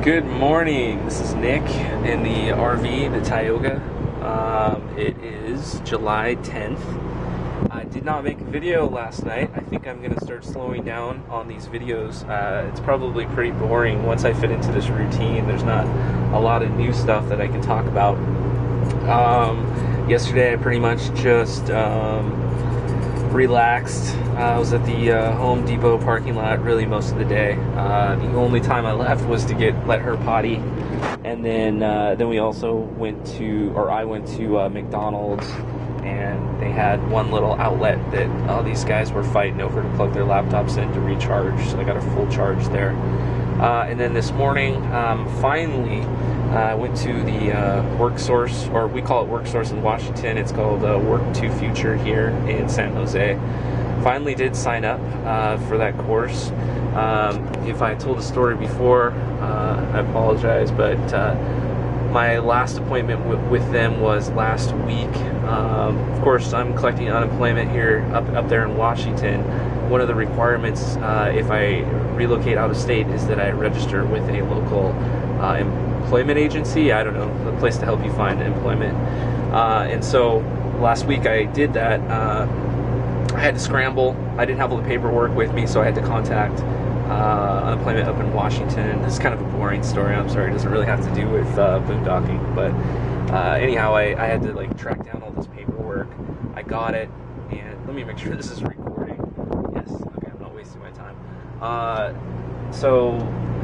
Good morning. This is Nick in the RV, the Tioga. It is July 10th. I did not make a video last night. I think I'm going to start slowing down on these videos. It's probably pretty boring once I fit into this routine. There's not a lot of new stuff that I can talk about. Yesterday I pretty much just relaxed. I was at the Home Depot parking lot really most of the day. The only time I left was to let her potty, and then we also went to, or I went to McDonald's, and they had one little outlet that all these guys were fighting over to plug their laptops in to recharge, so I got a full charge there. And then this morning, finally, I went to the WorkSource, or we call it WorkSource in Washington. It's called Work2Future here in San Jose. Finally did sign up for that course. If I told the story before, I apologize, but my last appointment with them was last week. Of course, I'm collecting unemployment here up there in Washington. One of the requirements if I relocate out of state is that I register with a local employment agency. I don't know, a place to help you find employment. And so last week I did that. I had to scramble. I didn't have all the paperwork with me, so I had to contact unemployment up in Washington. This is kind of a boring story, I'm sorry. It doesn't really have to do with boondocking, but anyhow, I had to track down all this paperwork. I got it, and let me make sure this is recording. Yes, okay, I'm not wasting my time. So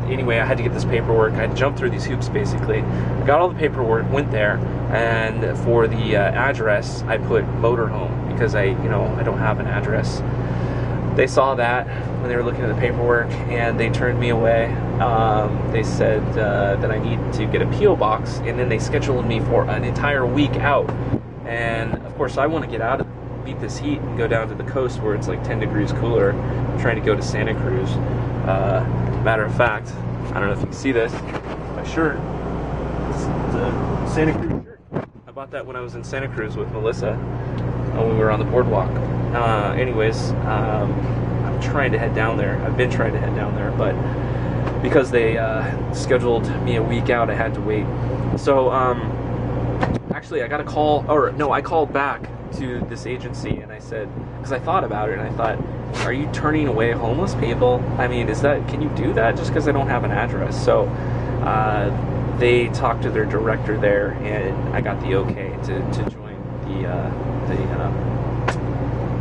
anyway, I had to get this paperwork. I had to jump through these hoops, basically. I got all the paperwork, went there, and for the address, I put motorhome because I don't have an address. They saw that when they were looking at the paperwork, and they turned me away. They said that I need to get a P.O. box, and then they scheduled me for an entire week out. And of course, I want to get out of beat this heat and go down to the coast where it's like 10 degrees cooler. I'm trying to go to Santa Cruz. Matter of fact, I don't know if you can see this, my shirt. It's a Santa Cruz shirt. I bought that when I was in Santa Cruz with Melissa when we were on the boardwalk. Anyways, I'm trying to head down there. I've been trying to head down there, but because they scheduled me a week out, I had to wait. So actually I got a call, or no, I called back to this agency, and I said, because I thought about it, and I thought, are you turning away homeless people? I mean, can you do that just because I don't have an address? So they talked to their director there, and I got the okay to join the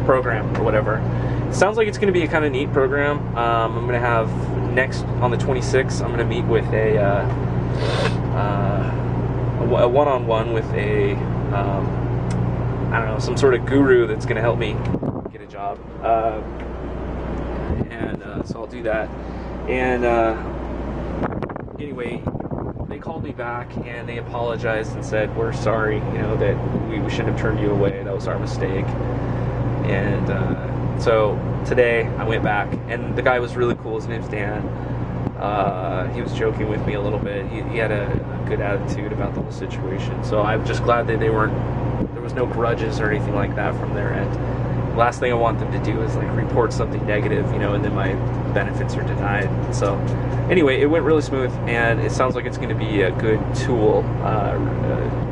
program or whatever. It sounds like it's going to be a kind of neat program. I'm going to have next on the 26th, I'm going to meet with a one-on-one with a I don't know, some sort of guru that's going to help me get a job. So I'll do that. And anyway, they called me back and they apologized and said, we're sorry, that we shouldn't have turned you away. That was our mistake. And so today I went back, and the guy was really cool. His name's Dan. He was joking with me a little bit. He had a good attitude about the whole situation. So I'm just glad that there was no grudges or anything like that from their end. The last thing I want them to do is report something negative, and then my benefits are denied. So anyway, it went really smooth, and it sounds like it's going to be a good tool,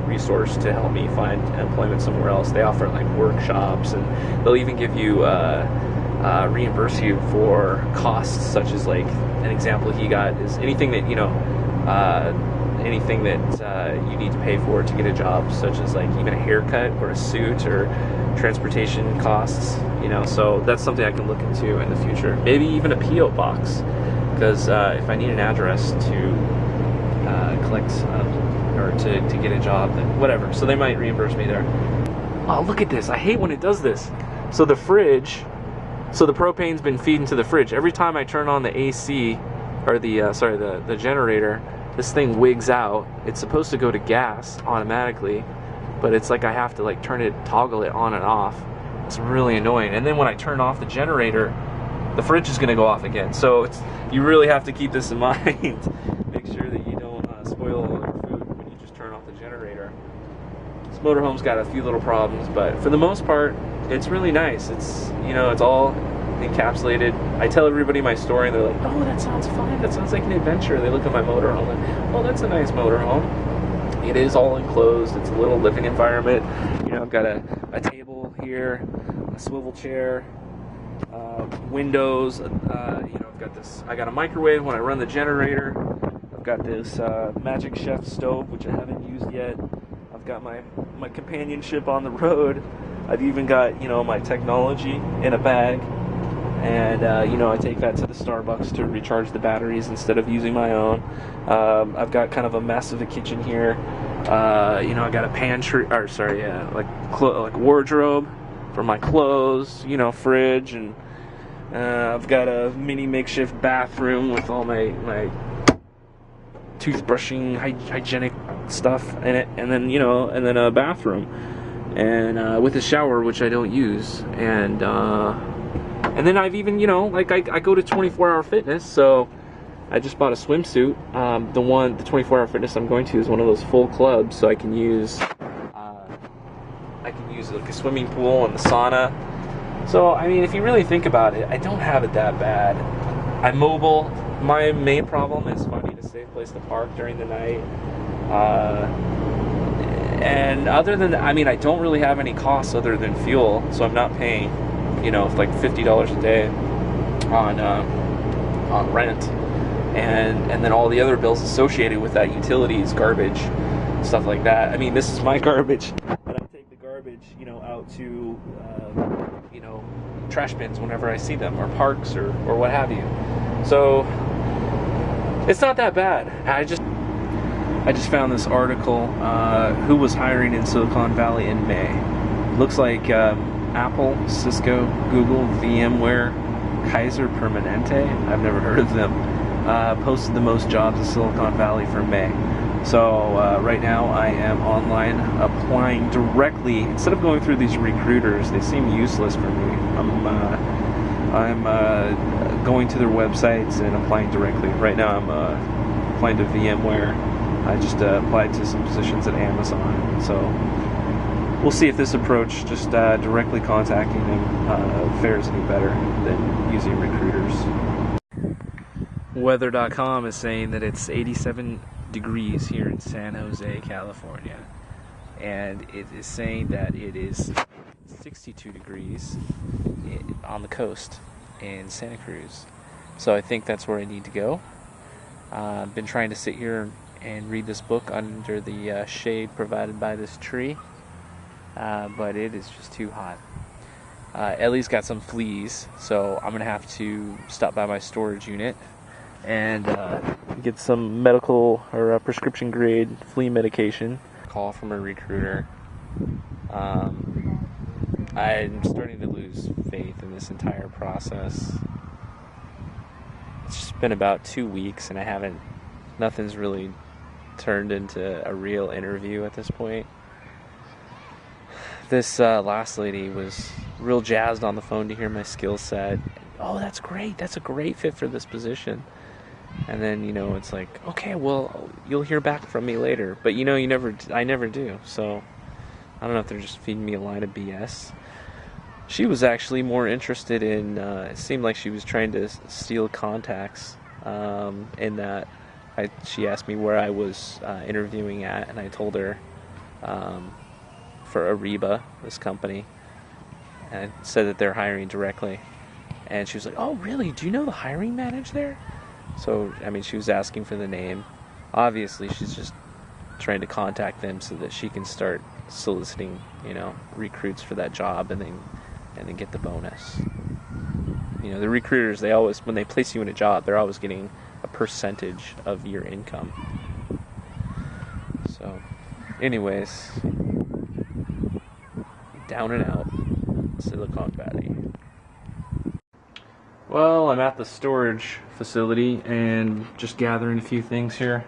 resource to help me find employment somewhere else. They offer workshops, and they'll even give you reimburse you for costs, such as an example he got is anything that you need to pay for to get a job, such as even a haircut or a suit or transportation costs, so that's something I can look into in the future. Maybe even a P.O. box, because if I need an address to collect or to get a job, then whatever. So they might reimburse me there. Oh, look at this. I hate when it does this. So the fridge, the propane's been feeding to the fridge. Every time I turn on the AC, or the generator, this thing wigs out. It's supposed to go to gas automatically, but it's I have to toggle it on and off. It's really annoying. And then when I turn off the generator, the fridge is going to go off again. So you really have to keep this in mind. Make sure that you don't spoil all your food when you just turn off the generator. This motorhome's got a few little problems, but for the most part, it's really nice. It's it's all encapsulated. I tell everybody my story, and they're like, "Oh, that sounds fun. That sounds like an adventure." They look at my motorhome, and, "Oh, that's a nice motorhome." It is all enclosed. It's a little living environment. You know, I've got a table here, a swivel chair, windows. You know, I've got this. I got a microwave when I run the generator. I've got this Magic Chef stove, which I haven't used yet. I've got my companionship on the road. I've even got, you know, my technology in a bag, and you know, I take that to the Starbucks to recharge the batteries instead of using my own. I've got kind of a mess of a kitchen here. You know, I got a pantry, or sorry, like wardrobe for my clothes. You know, fridge, and I've got a mini makeshift bathroom with all my toothbrushing, hygienic stuff in it, and then, you know, and then a bathroom, and with a shower, which I don't use, and then I've even, you know, like I go to 24-hour fitness, so I just bought a swimsuit. The 24-hour fitness I'm going to is one of those full clubs, so I can use like a swimming pool and the sauna. So I mean, if you really think about it, I don't have it that bad. I'm mobile. My main problem is finding a safe place to park during the night. And other than that, I mean, I don't really have any costs other than fuel, so I'm not paying, you know, like $50 a day on rent, and then all the other bills associated with that, utilities, garbage, stuff like that. I mean, this is my garbage, and I take the garbage, you know, out to you know, trash bins whenever I see them, or parks, or what have you. So it's not that bad. I just found this article, who was hiring in Silicon Valley in May. Looks like Apple, Cisco, Google, VMware, Kaiser Permanente, I've never heard of them, posted the most jobs in Silicon Valley for May. So right now I am online applying directly, instead of going through these recruiters. They seem useless for me. I'm going to their websites and applying directly. Right now I'm applying to VMware. I just applied to some positions at Amazon. So we'll see if this approach, just directly contacting them, fares any better than using recruiters. Weather.com is saying that it's 87 degrees here in San Jose, California. And it is saying that it is 62 degrees on the coast in Santa Cruz. So I think that's where I need to go. I've been trying to sit here and read this book under the shade provided by this tree, but it is just too hot. Ellie's got some fleas, so I'm gonna have to stop by my storage unit and get some medical or prescription grade flea medication. Call from a recruiter. I'm starting to lose faith in this entire process. It's just been about 2 weeks, and nothing's really turned into a real interview at this point. This last lady was real jazzed on the phone to hear my skill set. Oh, that's great. That's a great fit for this position. And then, you know, it's like, okay, well, you'll hear back from me later. But, you know, I never do. So I don't know if they're just feeding me a line of BS. She was actually more interested in, it seemed like she was trying to steal contacts, in that she asked me where I was interviewing at, and I told her for Ariba, this company, and I said that they're hiring directly. And she was like, oh, really? Do you know the hiring manager there? So, I mean, she was asking for the name. Obviously, she's just trying to contact them so that she can start soliciting, you know, recruits for that job, and then get the bonus. You know, the recruiters, they always, when they place you in a job, they're always getting a percentage of your income. So, anyways, down and out, Silicon Valley. Well, I'm at the storage facility and just gathering a few things here.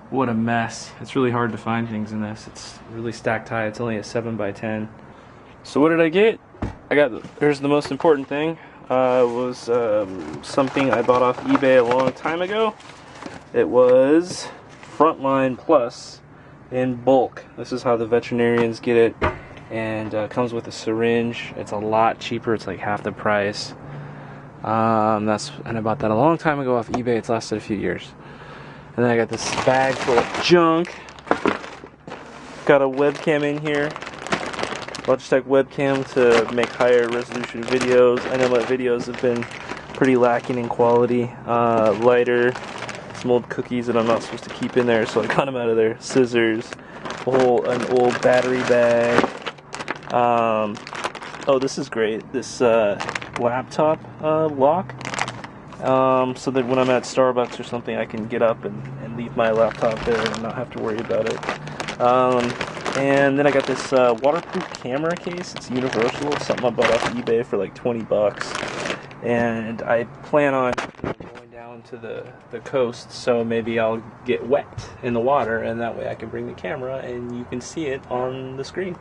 What a mess. It's really hard to find things in this. It's really stacked high. It's only a 7x10. So what did I get? Here's the most important thing. Was something I bought off eBay a long time ago. It was Frontline Plus in bulk. This is how the veterinarians get it. And comes with a syringe. It's a lot cheaper. It's like half the price. And I bought that a long time ago off eBay. It's lasted a few years. And then I got this bag full of junk. Got a webcam in here. Logitech webcam to make higher resolution videos. I know my videos have been pretty lacking in quality. Lighter, some old cookies that I'm not supposed to keep in there, so I got them out of there. Scissors, an old battery bag. Oh, this is great. This laptop lock. So that when I'm at Starbucks or something, I can get up and leave my laptop there and not have to worry about it. And then I got this waterproof camera case. It's universal. It's something I bought off eBay for like 20 bucks. And I plan on going down to the coast, so maybe I'll get wet in the water, and that way I can bring the camera and you can see it on the screen.